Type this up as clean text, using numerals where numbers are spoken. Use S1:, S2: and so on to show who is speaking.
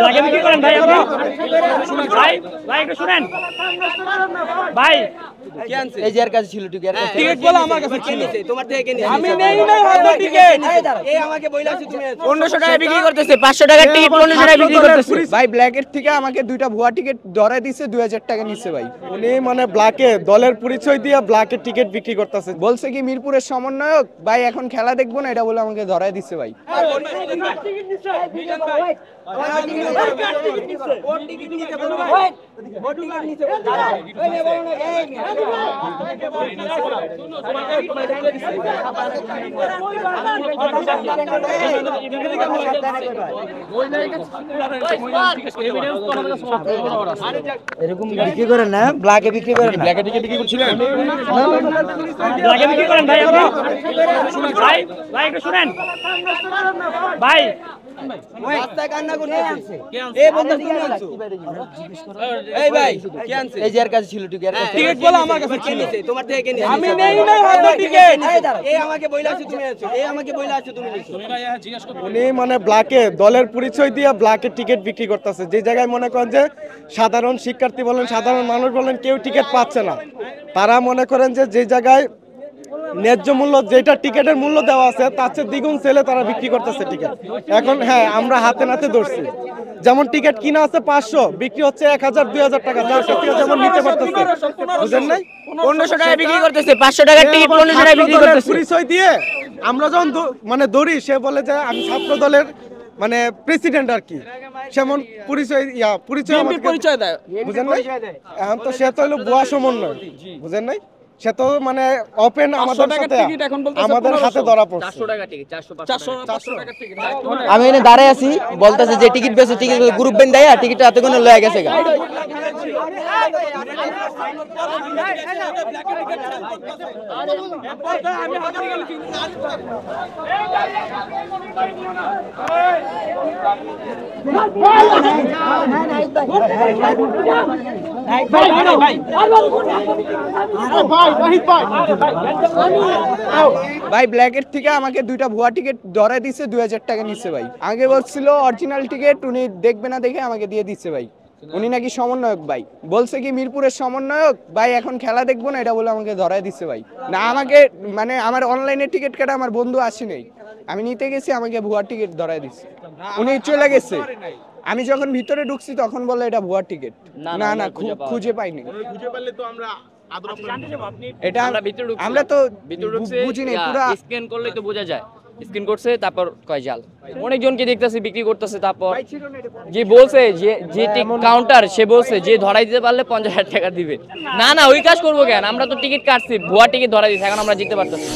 S1: লাগে কি করেন ভাই আপনি? ভাই ভাই একটু শুনেন ভাই।
S2: এই যে এর কাছে ছিল টিকেট
S3: বলো আমার কাছে ছিল।
S2: তোমার থেকে নিয়ে
S3: আমি নেই নাই হয়তো টিকেট।
S2: এই আমাকে বইলাছি তুমি
S1: 1500 টাকা বিক্রি করতেছে, 500 টাকার টিকিট 1500 টাকা বিক্রি করতেছে।
S4: ভাই ব্ল্যাকের থেকে আমাকে দুইটা ভুয়া টিকিট ধরায় দিছে, 2000 টাকা নিচ্ছে ভাই।
S3: উনি মানে ব্ল্যাকে দলের পরিচয় দিয়ে ব্ল্যাকের টিকিট বিক্রি করতেছে।
S4: বলছে কি মিরপুরের সমন্বয়ক ভাই, এখন খেলা দেখবো না এটা বলে আমাকে ধরায় দিচ্ছে ভাই।
S2: এরকম বিক্রি করেন না, ব্ল্যাকে বিক্রি করেন না।
S1: লাগে বিক্রি করছিলেন? লাগে বিক্রি করেন ভাই আপনি? ভাই ভাই একটু শুনেন ভাই।
S2: রাস্তায় কান্না করতেছে। এই বন্ধু তুমি আনছো? এই ভাই কে আনছে? এই যে এর কাছে ছিল টিকেট
S3: বলো আমার কাছে ছিল।
S2: তোমার থেকে নিয়ে
S3: আমি নেই নাই হয়তো টিকেট।
S2: এই আমাকে বইলাছি তুমি আনছো। এই আমাকে বইলাছি তুমি নিছো।
S3: উনি মানে ব্ল্যাকে দলের পরিচয় দিয়ে ব্ল্যাকের টিকিট বিক্রি করতেছে। যে জায়গায় মনে করেন যে সাধারণ শিক্ষার্থী বলেন, সাধারণ মানুষ বলেন, কেউ টিকিট পাচ্ছে না। তারা মনে করেন যে যে জায়গায় ন্যায্য মূল্য, যেটা টিকিটের মূল্য দেওয়া আছে তার চেয়ে দ্বিগুণ সেলে তারা বিক্রি করতেছে টিকিট। এখন হ্যাঁ, আমরা হাতে নাতে ধরছি। যেমন টিকিট কিনা আছে 500, বিক্রি হচ্ছে 1000 2000 টাকা, যার সাথে যেমন নিতে পারতেছে। বুঝেন নাই?
S1: 1500 টাকা বিক্রি করতেছে, 500 টাকার টিকিট 1500 টাকা বিক্রি
S3: দলের
S1: করতেছে।
S3: পরিচয় দিয়ে আমরা যখন মানে দৌড়ি, সে বলে যে আমি ছাত্র দলের মানে প্রেসিডেন্ট আর কি, সেমন পরিচয় পরিচয় দেয়। বুঝেন নাই? এখন তো সে তো হলো ভুয়া সমন্বয়। বুঝেন নাই? সে তো মানে ওপেন আমাদের সাথে, আমাদের হাতে ধরা পড়ছে।
S1: 400 টাকা টিকিট, 400 টাকা টিকিট।
S2: আমি এখানে দাঁড়ায় আছি, বলতেছে যে টিকিট বেচে, টিকিট গ্রুপ বেন দেয়, টিকিটটা হাতে করে লয়ে গেছে গা।
S4: ভাই ব্ল্যাকের থেকে আমাকে দুইটা ভুয়া টিকিট ধরায় দিছে, 2000 টাকা নিচ্ছে ভাই। আগে বলছিল অরিজিনাল টিকিট উনি দেখবে না দেখে আমাকে দিয়ে দিচ্ছে ভাই। উনি নাকি সমন্বয়ক ভাই, বলছে কি মিরপুরের সমন্বয়ক ভাই, এখন খেলা দেখবো না এটা বলে আমাকে ধরায় দিচ্ছে ভাই। না আমাকে মানে আমার অনলাইনে টিকিট কাটা আমার বন্ধু আসে নেই, আমি নিতে গেছি, আমাকে ভুয়া টিকিট ধরায় দিচ্ছে। উনি চলে গেছে। আমি যখন ভিতরে ঢুকছি তখন বলে এটা ভুয়া টিকিট। না না খুঁজে পাইনি। এটা আমরা তো বুঝি নাই, পুরো
S1: স্ক্যান করলে তো বোঝা যায়। স্ক্যান করছে, তারপর কয় জাল। অনেকজনকে দেখতেছে বিক্রি করতেছে। তারপর যে বলছে যে কাউন্টার, সে বলছে যে ধরাই দিতে পারলে 50,000 টাকা দিবে। না না, ওই কাজ করবো কেন? আমরা তো টিকিট কাটছি, ভুয়া টিকিট ধরাই দিচ্ছি, এখন আমরা জিততে পারতেছি।